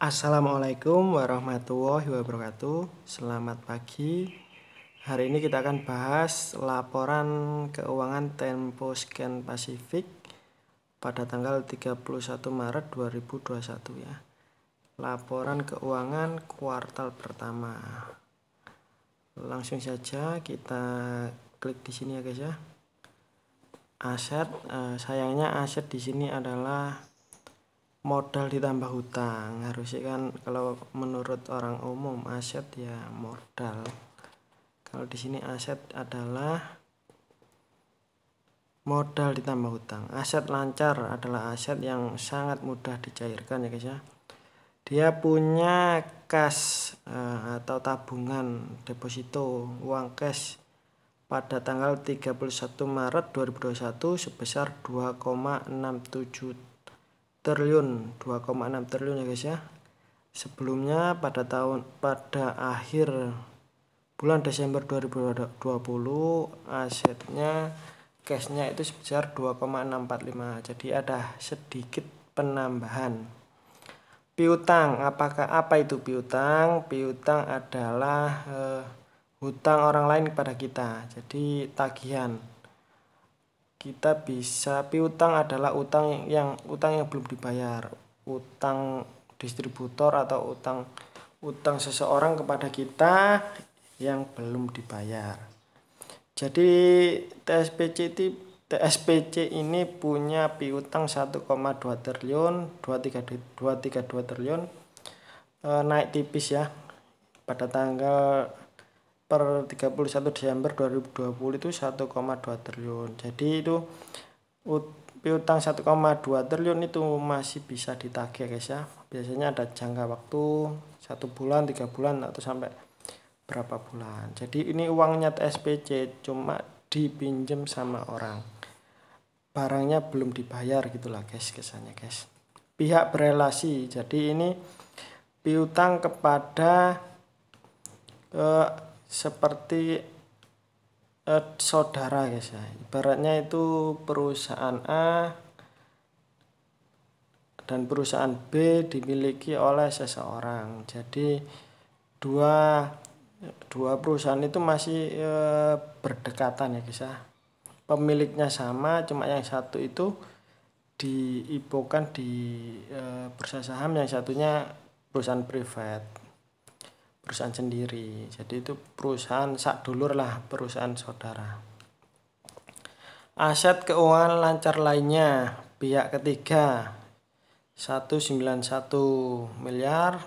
Assalamualaikum warahmatullahi wabarakatuh. Selamat pagi. Hari ini kita akan bahas laporan keuangan Temposcan Pacific pada tanggal 31 Maret 2021 ya. Laporan keuangan kuartal pertama. Langsung saja kita klik di sini ya guys ya. Aset, sayangnya aset di sini adalah modal ditambah hutang. Harusnya kan kalau menurut orang umum aset ya modal. Kalau di sini aset adalah modal ditambah hutang. Aset lancar adalah aset yang sangat mudah dicairkan ya guys ya. Dia punya kas atau tabungan deposito uang cash pada tanggal 31 Maret 2021 sebesar 2,67 triliun ya guys ya. Sebelumnya pada akhir bulan Desember 2020 asetnya cashnya itu sebesar 2,645. Jadi ada sedikit penambahan. Piutang, apa itu piutang? Piutang adalah hutang orang lain kepada kita. Jadi tagihan. Kita bisa piutang adalah utang yang belum dibayar, utang distributor atau utang seseorang kepada kita yang belum dibayar. Jadi TSPC ini punya piutang 1,2 triliun, 232 triliun, naik tipis ya. Pada tanggal per 31 Desember 2020 itu 1,2 triliun. Jadi itu piutang 1,2 triliun itu masih bisa ditagih guys ya. Biasanya ada jangka waktu 1 bulan, 3 bulan atau sampai berapa bulan. Jadi ini uangnya TSPC cuma dipinjam sama orang. Barangnya belum dibayar gitulah guys kesannya guys. Pihak berelasi. Jadi ini piutang kepada seperti saudara guys ya. Ibaratnya itu perusahaan A dan perusahaan B dimiliki oleh seseorang. Jadi dua perusahaan itu masih berdekatan ya guys ya. Pemiliknya sama, cuma yang satu itu diipokan di bursa saham, yang satunya perusahaan privat, perusahaan sendiri. Jadi itu perusahaan sadulur lah, perusahaan saudara. Aset keuangan lancar lainnya pihak ketiga 191 miliar,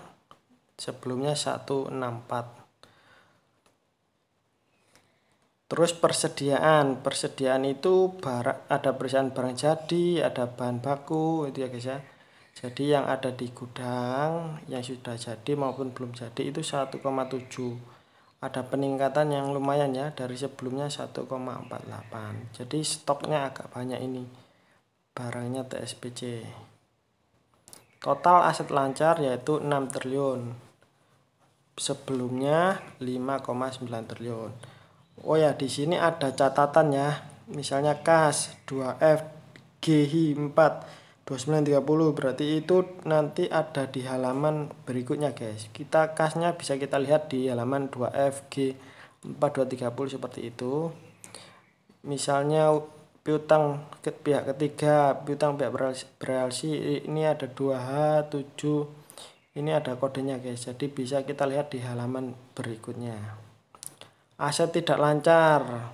sebelumnya 164. Terus persediaan itu ada persediaan barang jadi, ada bahan baku itu ya guys ya. Jadi yang ada di gudang yang sudah jadi maupun belum jadi itu 1,7. Ada peningkatan yang lumayan ya dari sebelumnya 1,48. Jadi stoknya agak banyak ini barangnya TSPC. Total aset lancar yaitu 6 triliun. Sebelumnya 5,9 triliun. Oh ya, di sini ada catatan ya. Misalnya kas 2F GHI 4 2930, berarti itu nanti ada di halaman berikutnya guys. Kita kasnya bisa kita lihat di halaman 2FG 4230 seperti itu. Misalnya piutang pihak ketiga, piutang pihak berelasi ini ada 2H7. Ini ada kodenya guys. Jadi bisa kita lihat di halaman berikutnya. Aset tidak lancar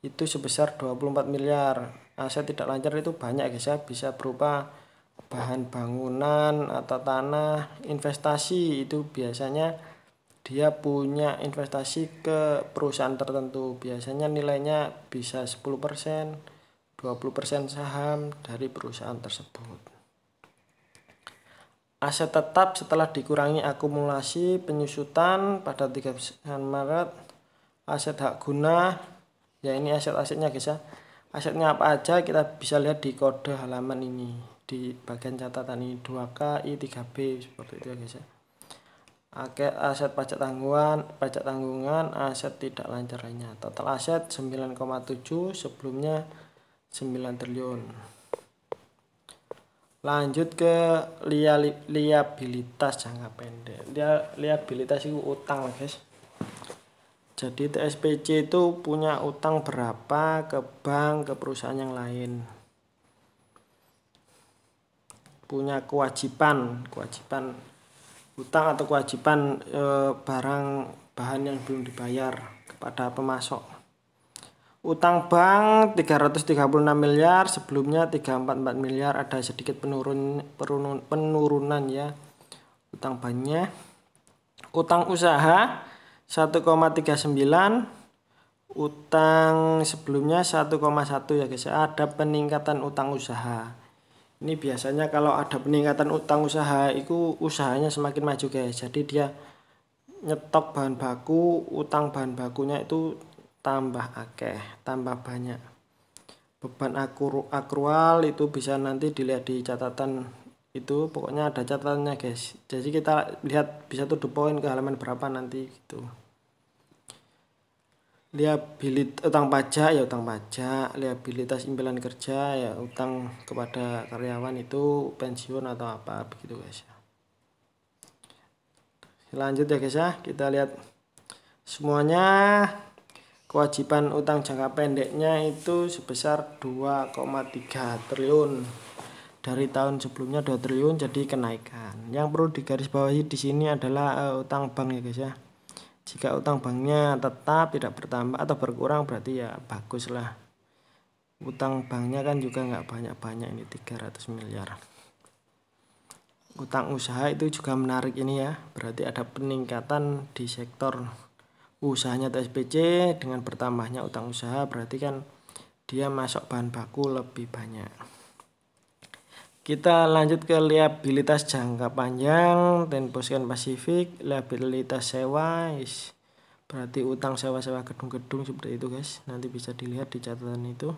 itu sebesar 24 miliar. Aset tidak lancar itu banyak guys ya, bisa berupa bahan bangunan atau tanah. Investasi itu biasanya dia punya investasi ke perusahaan tertentu, biasanya nilainya bisa 10%, 20% saham dari perusahaan tersebut. Aset tetap setelah dikurangi akumulasi penyusutan pada 31 Maret. Aset hak guna ya, ini aset-asetnya guys ya. Asetnya apa aja kita bisa lihat di kode halaman ini, di bagian catatan ini 2K I 3B seperti itu ya guys ya. Aset pajak tanggungan, aset tidak lancar lainnya. Total aset 9,7, sebelumnya 9 triliun. Lanjut ke liabilitas jangka pendek. Liabilitas itu utang, guys. Jadi TSPC itu punya utang berapa ke bank, ke perusahaan yang lain. Punya kewajiban utang atau kewajiban barang bahan yang belum dibayar kepada pemasok. Utang bank 336 miliar, sebelumnya 344 miliar, ada sedikit penurunan ya utang banknya. Utang usaha 1,39, utang sebelumnya 1,1 ya guys. Ada peningkatan utang usaha. Ini biasanya kalau ada peningkatan utang usaha itu usahanya semakin maju guys. Jadi dia nyetok bahan baku, utang bahan bakunya itu tambah akeh, tambah banyak. Beban akrual itu bisa nanti dilihat di catatan itu, pokoknya ada catatannya guys. Jadi kita lihat bisa to the point ke halaman berapa nanti gitu. Liabilitas utang pajak ya utang pajak, liabilitas impian kerja ya utang kepada karyawan itu pensiun atau apa begitu guys. Lanjut ya guys ya, kita lihat semuanya. Kewajiban utang jangka pendeknya itu sebesar 2,3 triliun. Dari tahun sebelumnya 2 triliun, jadi kenaikan. Yang perlu digarisbawahi di sini adalah utang bank ya guys ya. Jika utang banknya tetap tidak bertambah atau berkurang berarti ya bagus lah. Utang banknya kan juga nggak banyak-banyak, ini 300 miliar. Utang usaha itu juga menarik ini ya, berarti ada peningkatan di sektor usahanya TSPC. Dengan bertambahnya utang usaha berarti kan dia masuk bahan baku lebih banyak. Kita lanjut ke liabilitas jangka panjang Ten-Posken Pasifik. Liabilitas sewa berarti utang sewa-sewa gedung-gedung seperti itu guys, nanti bisa dilihat di catatan itu.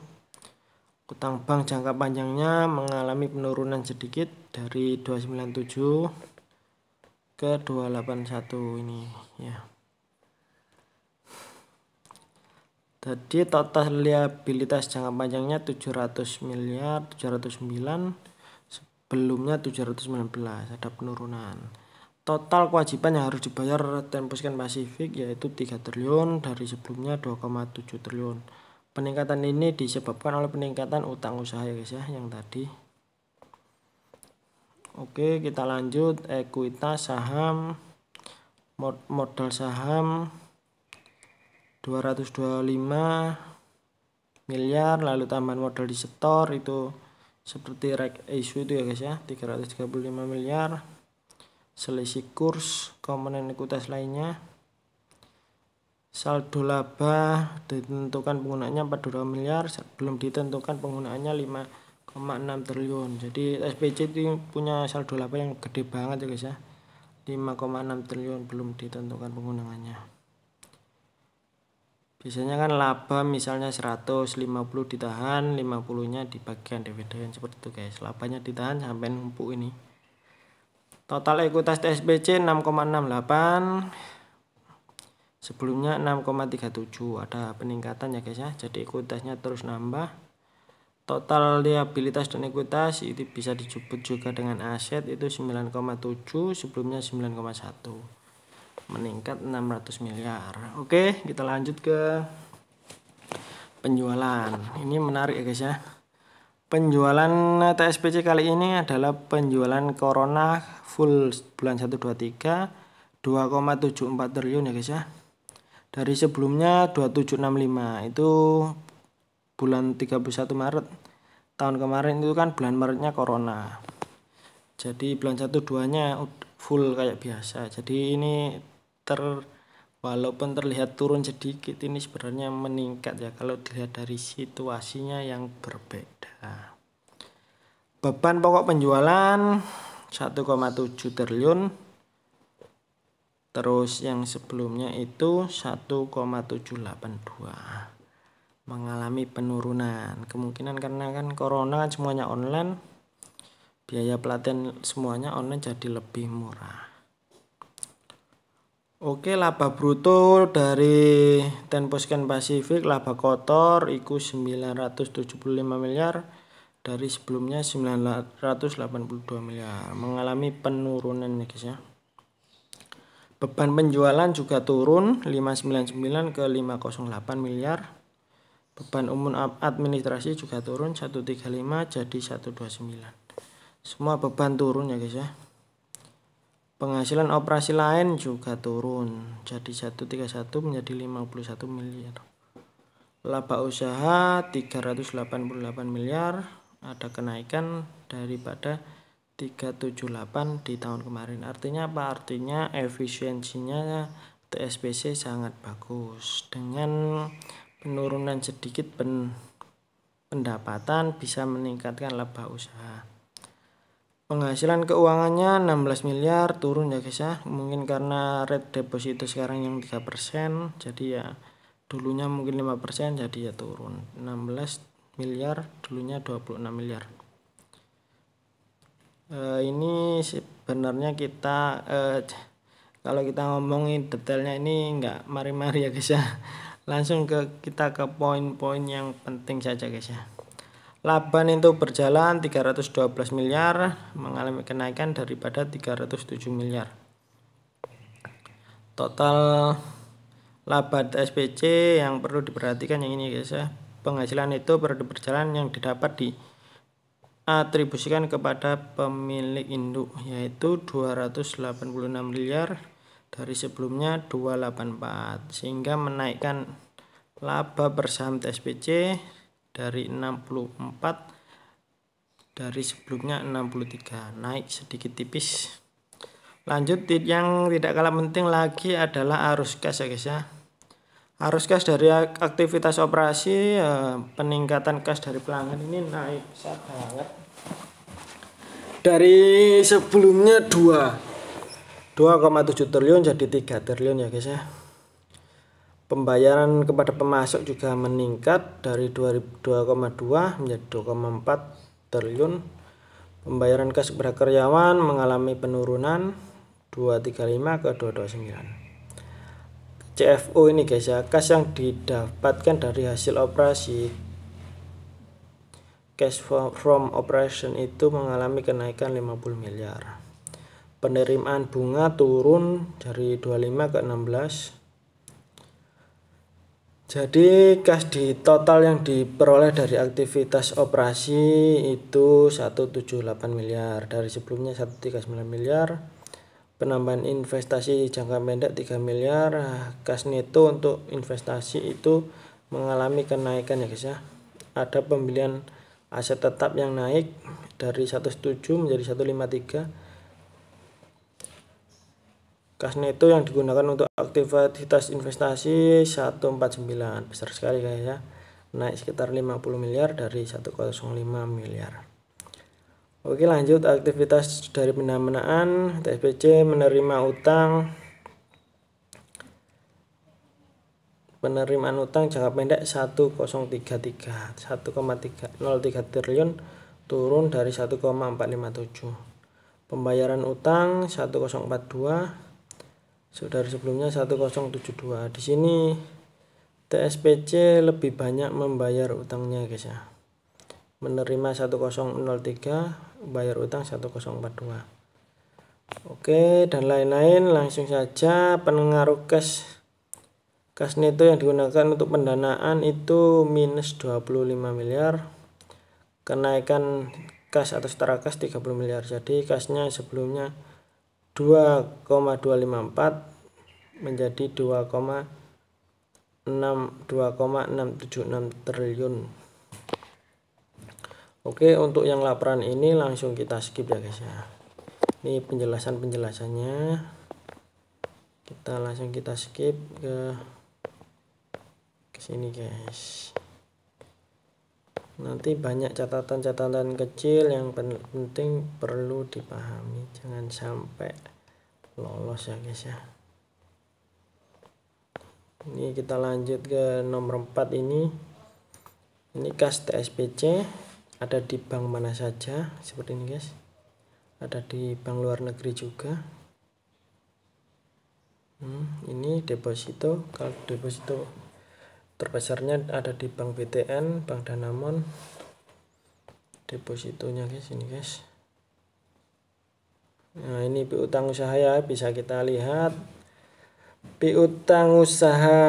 Utang bank jangka panjangnya mengalami penurunan sedikit dari 297 ke 281 ini ya. Jadi total liabilitas jangka panjangnya 700 miliar, 709, sebelumnya 719, ada penurunan. Total kewajiban yang harus dibayar Ten-Posken Pasifik yaitu 3 triliun, dari sebelumnya 2,7 triliun. Peningkatan ini disebabkan oleh peningkatan utang usaha ya guys ya, yang tadi. Oke, kita lanjut. Ekuitas saham, modal saham 225 miliar, lalu tambahan modal di setor itu seperti right issue itu ya guys ya, 335 miliar. Selisih kurs komponen ekuitas lainnya. Saldo laba ditentukan penggunaannya 42 miliar, belum ditentukan penggunaannya 5,6 triliun. Jadi SPC itu punya saldo laba yang gede banget ya guys ya, 5,6 triliun belum ditentukan penggunaannya. Biasanya kan laba misalnya 150 ditahan, 50-nya dibagikan dividen seperti itu guys. Labanya ditahan sampai numpuk ini. Total ekuitas TSPC 6,68, sebelumnya 6,37, ada peningkatan ya guys ya. Jadi ekuitasnya terus nambah. Total liabilitas dan ekuitas itu bisa disebut juga dengan aset itu 9,7, sebelumnya 9,1. Meningkat 600 miliar. Oke, kita lanjut ke penjualan. Ini menarik ya guys ya. Penjualan TSPC kali ini adalah penjualan Corona full bulan 1 2 3 2,74 triliun ya guys ya. Dari sebelumnya 2765, itu bulan 31 Maret. Tahun kemarin itu kan bulan Maretnya Corona. Jadi bulan 1 2-nya full kayak biasa. Jadi ini walaupun terlihat turun sedikit, ini sebenarnya meningkat ya kalau dilihat dari situasinya yang berbeda. Beban pokok penjualan 1,7 triliun, terus yang sebelumnya itu 1,782, mengalami penurunan. Kemungkinan karena kan corona kan semuanya online, biaya pelatihan semuanya online jadi lebih murah. Oke, laba bruto dari Ten-Posken Pasifik, laba kotor iku 975 miliar, dari sebelumnya 982 miliar, mengalami penurunan ya guys ya. Beban penjualan juga turun 599 ke 508 miliar. Beban umum administrasi juga turun 135 jadi 129. Semua beban turun ya guys ya. Penghasilan operasi lain juga turun jadi 131 menjadi 51 miliar. Laba usaha 388 miliar, ada kenaikan daripada 378 di tahun kemarin. Artinya apa? Artinya efisiensinya TSBC sangat bagus. Dengan penurunan sedikit pendapatan bisa meningkatkan laba usaha. Penghasilan keuangannya 16 miliar turun ya guys ya. Mungkin karena rate deposito sekarang yang 3%, jadi ya dulunya mungkin 5% jadi ya turun. 16 miliar dulunya 26 miliar. Ini sebenarnya kita kalau kita ngomongin detailnya ini enggak mari-mari ya guys ya. Langsung kita ke poin-poin yang penting saja guys ya. Laba neto berjalan 312 miliar, mengalami kenaikan daripada 307 miliar. Total laba SPC yang perlu diperhatikan yang ini guys ya. Penghasilan itu periode berjalan yang didapat diatribusikan kepada pemilik induk, yaitu 286 miliar dari sebelumnya 284, sehingga menaikkan laba per saham TSPC dari 64 dari sebelumnya 63, naik sedikit tipis. Lanjut, yang tidak kalah penting lagi adalah arus kas ya guys ya. Arus kas dari aktivitas operasi, peningkatan kas dari pelanggan ini naik besar banget. Dari sebelumnya 2,7 triliun jadi 3 triliun ya guys ya. Pembayaran kepada pemasok juga meningkat dari 2,2 menjadi 2,4 triliun. Pembayaran kas kepada karyawan mengalami penurunan 235 ke 229. CFO ini guys ya, kas yang didapatkan dari hasil operasi, cash from operation itu mengalami kenaikan 50 miliar. Penerimaan bunga turun dari 25 ke 16. Jadi kas di total yang diperoleh dari aktivitas operasi itu 178 miliar, dari sebelumnya 139 miliar. Penambahan investasi jangka pendek 3 miliar. Kas neto untuk investasi itu mengalami kenaikan ya guys ya. Ada pembelian aset tetap yang naik dari 107 menjadi 153. Kas neto yang digunakan untuk aktivitas investasi 149, besar sekali guys ya, naik sekitar 50 miliar dari 105 miliar. Oke, lanjut aktivitas dari pendanaan. TSBC menerima utang, penerimaan utang jangka pendek 1,03 triliun, turun dari 1,457. Pembayaran utang 1042, dari sebelumnya 1072. Di sini TSPC lebih banyak membayar utangnya guys ya. Menerima 1003, bayar utang 1042. Oke, dan lain-lain. Langsung saja pengaruh kas neto yang digunakan untuk pendanaan itu minus 25 miliar. Kenaikan kas atau setara kas 30 miliar. Jadi kasnya sebelumnya 2,254 menjadi 2,676 triliun. Oke, untuk yang laporan ini langsung kita skip ya guys ya. Ini penjelasannya. Kita skip ke sini guys. Nanti banyak catatan-catatan kecil yang penting perlu dipahami, jangan sampai lolos ya guys ya. Ini kita lanjut ke nomor 4 ini. Ini kas TSPC ada di bank mana saja, seperti ini guys. Ada di bank luar negeri juga. Ini deposito, kalau deposito terbesarnya ada di Bank BTN, Bank Danamon. depositonya guys, ini guys. Nah, ini piutang usaha ya, bisa kita lihat piutang usaha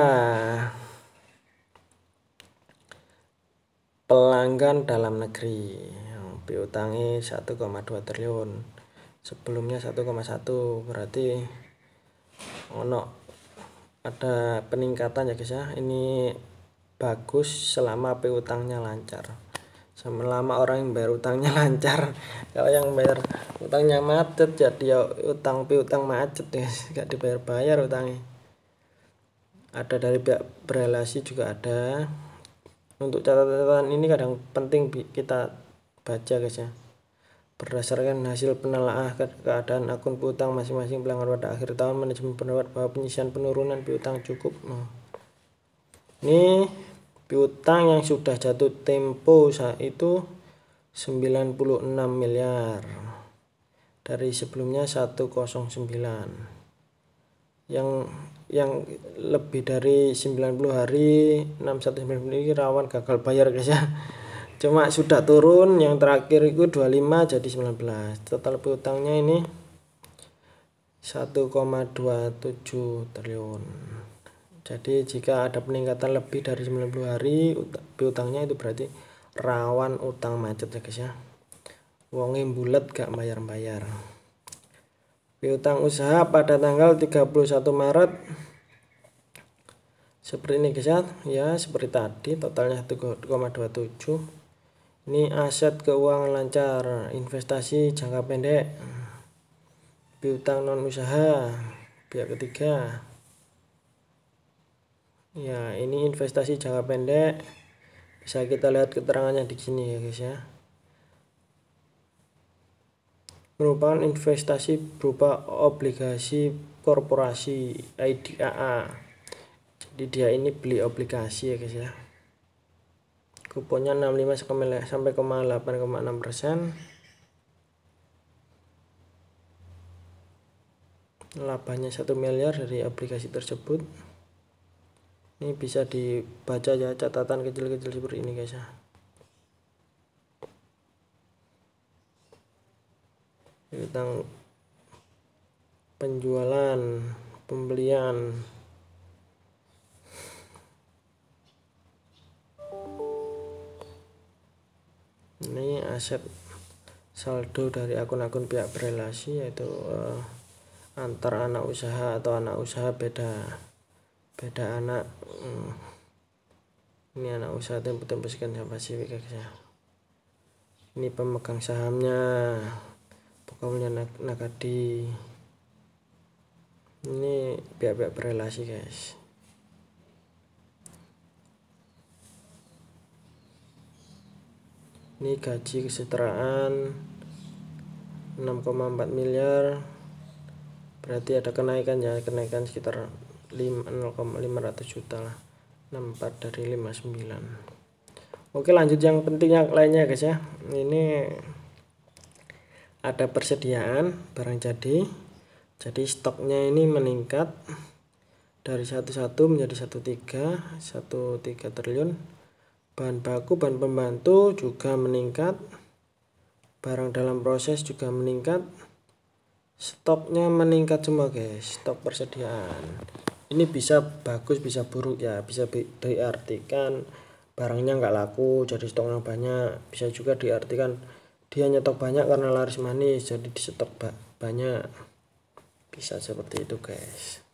pelanggan dalam negeri yang piutangi 1,2 triliun, sebelumnya 1,1, berarti ada peningkatan ya guys ya. Ini bagus selama piutangnya lancar, selama orang yang bayar utangnya lancar. Kalau yang bayar utangnya macet, jadi ya utang piutang macet guys, gak dibayar-bayar utangnya. Ada dari pihak berelasi juga ada. Untuk catatan ini kadang penting kita baca guys ya. Berdasarkan hasil penelaah keadaan akun piutang masing-masing pelanggan pada akhir tahun, manajemen berpendapat bahwa penyisian penurunan piutang cukup. Ini piutang yang sudah jatuh tempo saat itu 96 miliar dari sebelumnya 109. Yang lebih dari 90 hari 6190 ini rawan gagal bayar guys ya. Cuma sudah turun, yang terakhir itu 25 jadi 19. Total piutangnya ini 1,27 triliun. Jadi jika ada peningkatan lebih dari 90 hari piutangnya, itu berarti rawan utang macet ya guys ya. Wonge bulet gak bayar-bayar. Piutang usaha pada tanggal 31 Maret seperti ini guys ya, seperti tadi totalnya 1,27. Ini aset keuangan lancar, investasi jangka pendek, piutang non usaha pihak ketiga. Ya, ini investasi jangka pendek, bisa kita lihat keterangannya di sini ya guys ya. Merupakan investasi berupa obligasi korporasi IDAA. Jadi dia ini beli obligasi ya guys ya. Kuponnya 65 sampai 8,6%. Labanya 1 miliar dari obligasi tersebut. Ini bisa dibaca ya, catatan kecil-kecil seperti ini guys ya. Tentang penjualan, pembelian. Ini aset saldo dari akun-akun pihak berelasi, yaitu antar anak usaha atau anak usaha beda anak. Ini anak usaha Tempo Sekian Pasifik guys ya. Ini pemegang sahamnya pokoknya Nagadi. Ini pihak-pihak berelasi guys. Ini gaji kesejahteraan 6,4 miliar, berarti ada kenaikan ya, kenaikan sekitar 0,500 juta lah, 64 dari 59. Oke, lanjut yang penting yang lainnya guys ya. Ini ada persediaan barang jadi stoknya ini meningkat dari 11 menjadi 13 triliun. Bahan baku, bahan pembantu juga meningkat, barang dalam proses juga meningkat, stoknya meningkat semua guys, stok persediaan. Ini bisa bagus bisa buruk ya, bisa diartikan barangnya nggak laku jadi stoknya banyak, bisa juga diartikan dia nyetok banyak karena laris manis jadi di stok banyak, bisa seperti itu guys.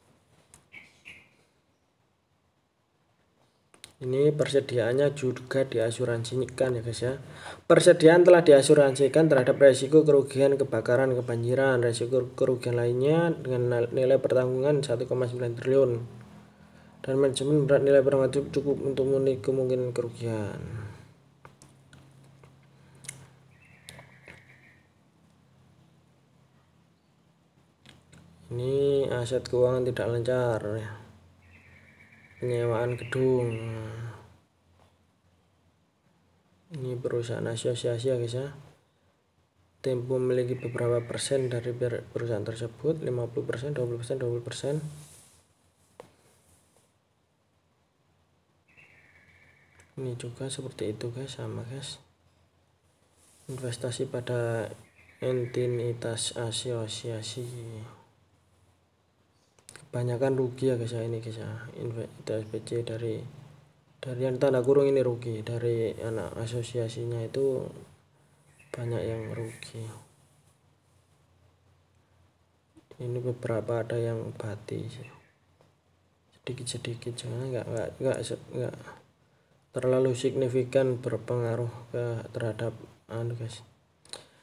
Ini persediaannya juga diasuransikan ya guys ya. Persediaan telah diasuransikan terhadap resiko kerugian kebakaran, kebanjiran, resiko kerugian lainnya dengan nilai pertanggungan 1,9 triliun. Dan manajemen berat nilai barang cukup untuk memenuhi kemungkinan kerugian. Ini aset keuangan tidak lancar ya. Penyewaan gedung. Ini perusahaan asosiasi ya guys ya. Tempo memiliki beberapa persen dari perusahaan tersebut, 50%, 20%, 20%. Ini juga seperti itu guys, sama guys. investasi pada entitas asosiasi kebanyakan rugi ya guys ya, ini guys ya, SPC dari yang tanda kurung ini rugi, dari anak asosiasinya itu banyak yang rugi. Ini beberapa ada yang bati sedikit jangan nggak terlalu signifikan berpengaruh terhadap guys.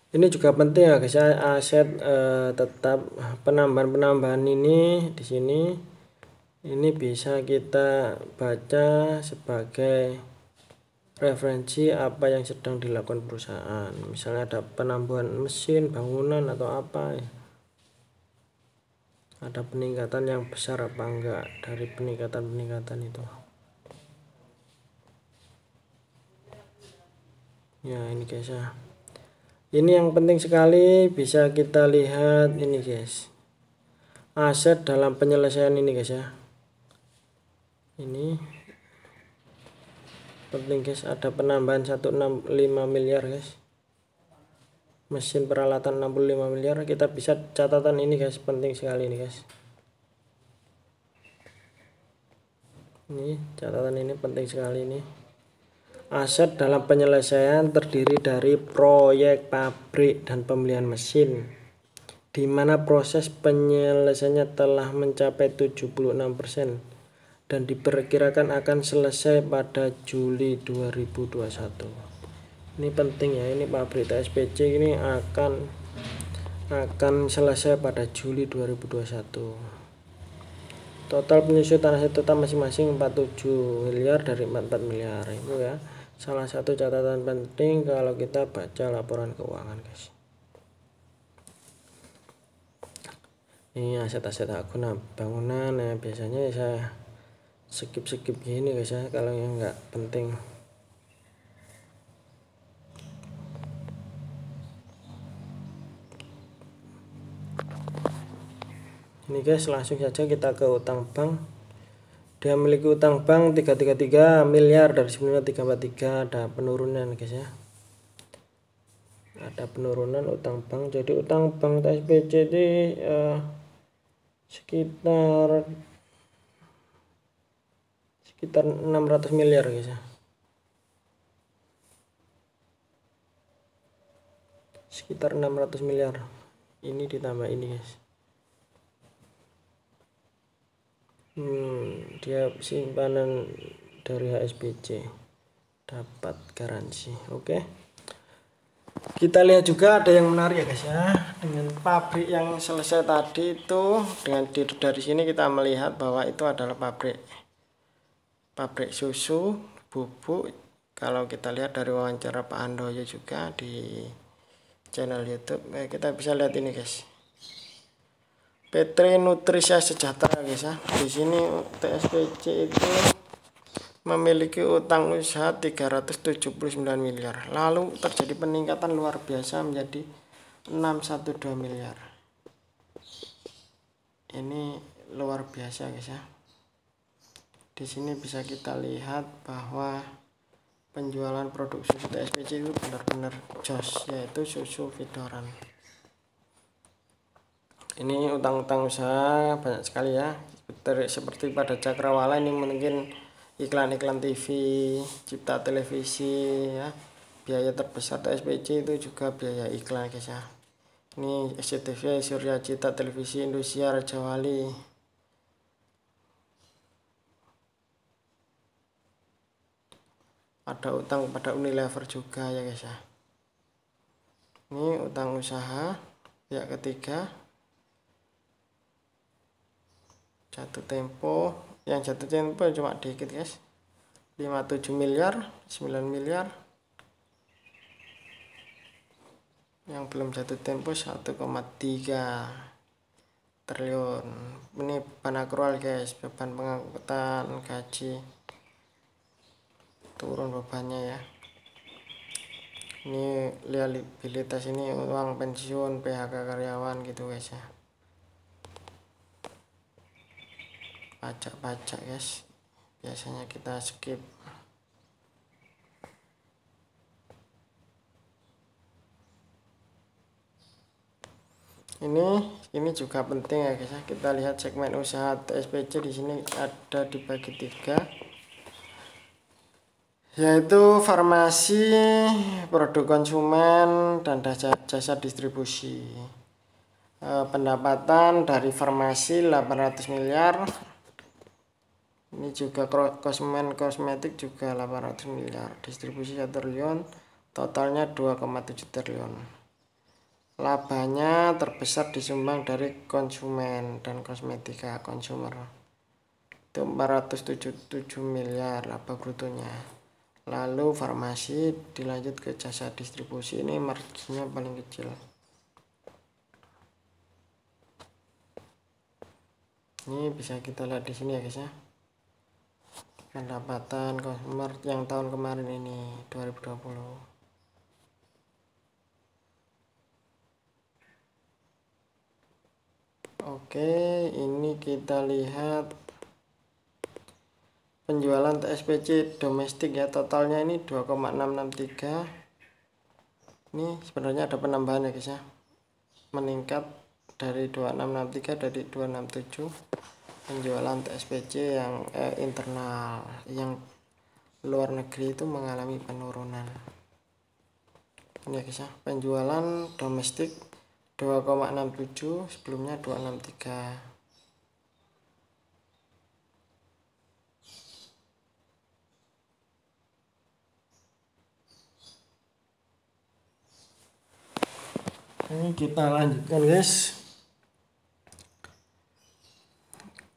Ini juga penting ya guys ya, aset tetap penambahan ini di sini ini bisa kita baca sebagai referensi apa yang sedang dilakukan perusahaan. Misalnya ada penambahan mesin, bangunan atau apa ya. Ada peningkatan yang besar apa enggak dari peningkatan itu. Ya ini guys ya. Ini yang penting sekali, bisa kita lihat ini guys. Aset dalam penyelesaian ini guys ya. Ini penting guys, ada penambahan 165 miliar guys. Mesin peralatan 65 miliar, kita bisa catatan ini guys, penting sekali ini guys. Ini catatan ini penting sekali ini. Aset dalam penyelesaian terdiri dari proyek pabrik dan pembelian mesin, di mana proses penyelesaiannya telah mencapai 76% dan diperkirakan akan selesai pada Juli 2021. Ini penting ya, ini pabrik TSPC ini akan selesai pada Juli 2021. Total penyusutan aset total masing-masing 47 miliar dari 44 miliar itu ya. Salah satu catatan penting kalau kita baca laporan keuangan guys. Ini aset-aset bangunan ya, biasanya saya skip gini guys ya kalau yang nggak penting. Ini guys, langsung saja kita ke utang bank. Dia memiliki utang bank 333 miliar dari sebelumnya 343, ada penurunan guys ya. Ada penurunan utang bank. Jadi utang bank TSPC ini sekitar 600 miliar guys ya. Sekitar 600 miliar. Ini ditambah ini guys. Dia simpanan dari HSBC dapat garansi. Oke. Kita lihat juga ada yang menarik ya guys ya, dengan pabrik yang selesai tadi itu, dengan dari sini kita melihat bahwa itu adalah pabrik susu bubuk. Kalau kita lihat dari wawancara Pak Handoyo juga di channel YouTube, kita bisa lihat ini guys. PT Nutrisia Sejahtera guys ya. Di sini TSPC itu memiliki utang usaha 379 miliar. Lalu terjadi peningkatan luar biasa menjadi 612 miliar. Ini luar biasa guys ya. Di sini bisa kita lihat bahwa penjualan produk susu TSPC itu benar-benar jos, yaitu susu Vidoran. Ini utang-utang usaha banyak sekali ya, seperti pada Cakrawala ini mungkin iklan-iklan TV, Cipta Televisi ya. Biaya terbesar TSPC itu juga biaya iklan guys ya. Ini SCTV, Surya Cita Televisi, Indosiar, Raja Wali. Ada utang pada Unilever juga ya guys ya. Ini utang usaha pihak ketiga. Jatuh tempo, yang jatuh tempo cuma dikit guys, 57 miliar, 9 miliar. Yang belum jatuh tempo 1,3 triliun. Ini beban akrual guys, beban pengangkutan gaji turun bebannya ya. Ini liabilitas, ini uang pensiun, PHK karyawan gitu guys ya. Pajak guys, biasanya kita skip. Ini juga penting ya guys ya. Kita lihat segmen usaha TSPC di sini ada dibagi 3, yaitu farmasi, produk konsumen, dan jasa distribusi. Pendapatan dari farmasi 800 miliar. Ini juga kosmetik juga 800 miliar. Distribusi 1 triliun, totalnya 2,7 triliun. Labanya terbesar disumbang dari konsumen dan kosmetika konsumer. Itu 477 miliar laba brutonya. Lalu farmasi dilanjut ke jasa distribusi, ini marginnya paling kecil. Ini bisa kita lihat di sini ya guys ya. Pendapatan konsumer yang tahun kemarin ini 2020. Oke, ini kita lihat penjualan TSPC domestik ya, totalnya ini 2,663. Ini sebenarnya ada penambahan ya guys ya, meningkat dari 2663 dari 267. Penjualan TSPC yang internal, yang luar negeri itu mengalami penurunan. Ini ya guys ya, penjualan domestik 2,67, sebelumnya 263. Ini kita lanjutkan guys.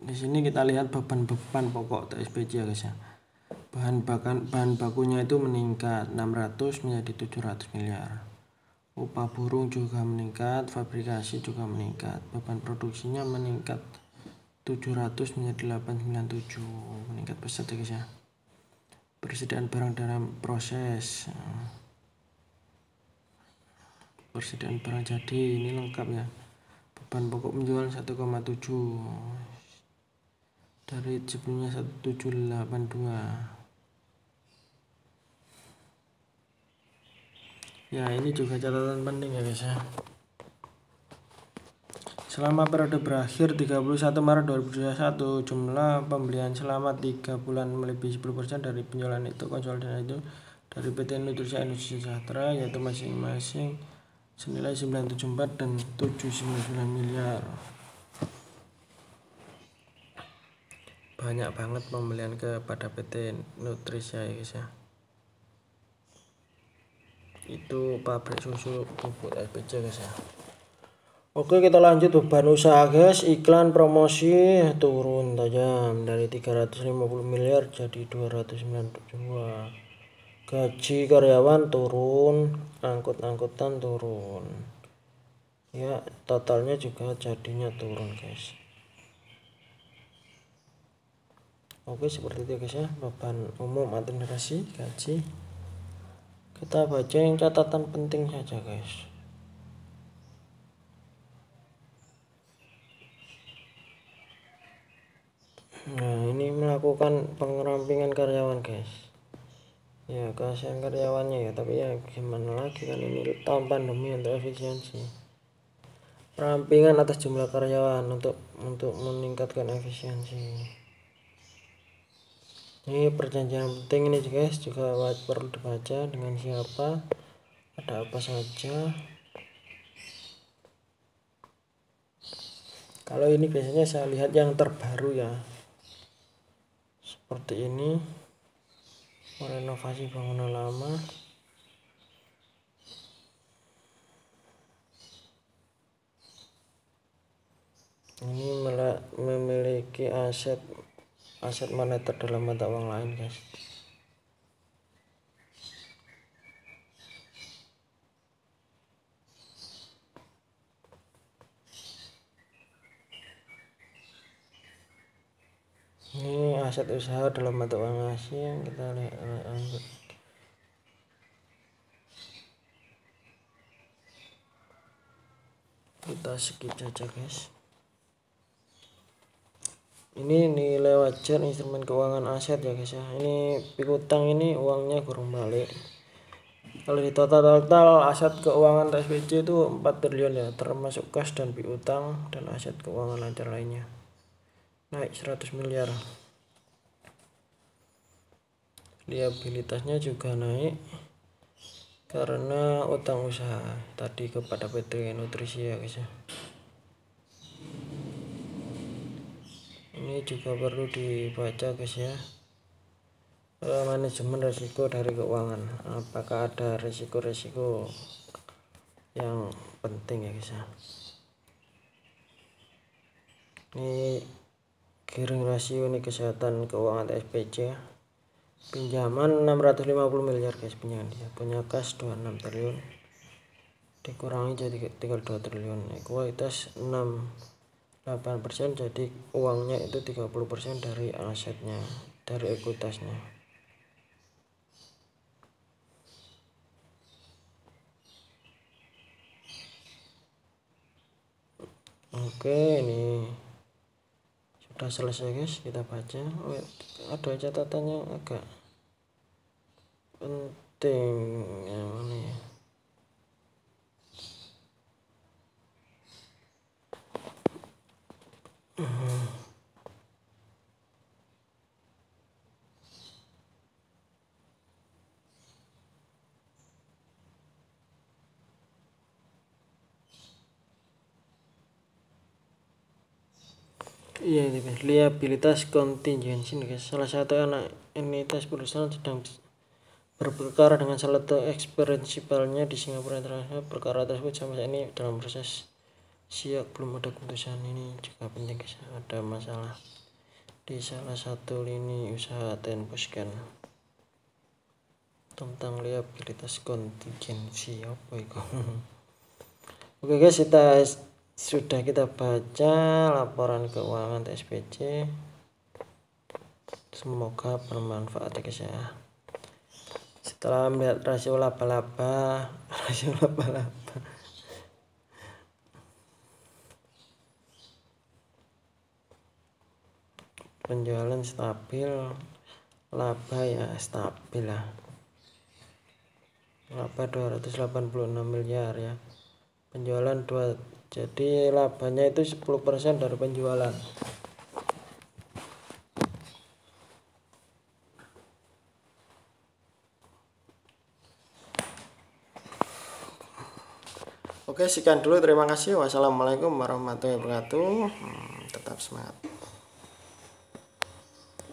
Di sini kita lihat beban pokok TSPC ya guys ya. Bahan bakunya itu meningkat 600 menjadi 700 miliar. Upah buruh juga meningkat, fabrikasi juga meningkat. Beban produksinya meningkat 700 menjadi 897, meningkat pesat ya guys ya. Persediaan barang dalam proses, persediaan barang jadi ini lengkap ya. Beban pokok penjualan 1,7 dari sebelumnya 1782. Ya, ini juga catatan penting ya guys ya. Selama periode berakhir 31 Maret 2021, jumlah pembelian selama 3 bulan melebihi 10% dari penjualan itu konsolidasi itu dari PT Nutrisa Indonesia Sejahtera, yaitu masing-masing senilai 974 dan 799 miliar. Banyak banget pembelian kepada PT Nutrisa ya guys ya. Itu pabrik susu bubuk SPC guys ya. Oke, kita lanjut beban usaha guys. Iklan promosi turun tajam dari 350 miliar jadi 292. Gaji karyawan turun, angkut-angkutan turun. Ya, totalnya juga jadinya turun guys. Oke, seperti itu guys ya, beban umum administrasi gaji. Kita baca yang catatan penting saja guys. Nah, ini melakukan pengerampingan karyawan guys. Ya, kasihan karyawannya ya, tapi ya gimana lagi kan, ini tahun pandemi untuk efisiensi. Perampingan atas jumlah karyawan untuk meningkatkan efisiensi. Ini perjanjian penting ini guys, juga perlu dibaca dengan siapa, ada apa saja. Kalau ini biasanya saya lihat yang terbaru ya, seperti ini, merenovasi bangunan lama. Ini memiliki aset moneter dalam mata uang lain guys. Ini aset usaha dalam mata uang asing, kita lihat kita skip saja guys. Ini nilai wajar instrumen keuangan aset ya guys ya. Ini piutang, ini uangnya kurang balik. Kalau di total aset keuangan TSBC itu 4 triliun ya, termasuk kas dan piutang dan aset keuangan lancar lainnya. Naik 100 miliar. Liabilitasnya juga naik karena utang usaha tadi kepada PT Nutrisi ya guys ya. Ini juga perlu dibaca guys ya. Manajemen risiko dari keuangan, apakah ada risiko-risiko yang penting ya guys ya. Ini gearing rasio, ini kesehatan keuangan TSBC ya. Pinjaman 650 miliar guys, pinjaman dia. Punya kas 26 triliun dikurangi jadi tinggal 2 triliun. Ekuitas 68%, jadi uangnya itu 30% dari asetnya, dari ekuitasnya. Oke, ini sudah selesai guys, kita baca. Ada catatannya agak penting yang mana ya. Iya ini guys, liabilitas kontingensi nih guys. Salah satu anak entitas perusahaan sedang berperkara dengan salah satu prinsipalnya di Singapura Internasional. Perkara tersebut sampai saat ini dalam proses siap, belum ada keputusan. Ini juga penting guys, ada masalah di salah satu lini usaha Tempuscan tentang liabilitas kontingensi apa itu. Oke guys, sudah kita baca laporan keuangan TSBC. Semoga bermanfaat ya guys ya. Setelah melihat rasio laba-laba penjualan stabil, laba ya stabil lah, laba 286 miliar ya, penjualan 2, jadi labanya itu 10% dari penjualan. Oke, sekian dulu, terima kasih. Wassalamualaikum warahmatullahi wabarakatuh. Tetap semangat.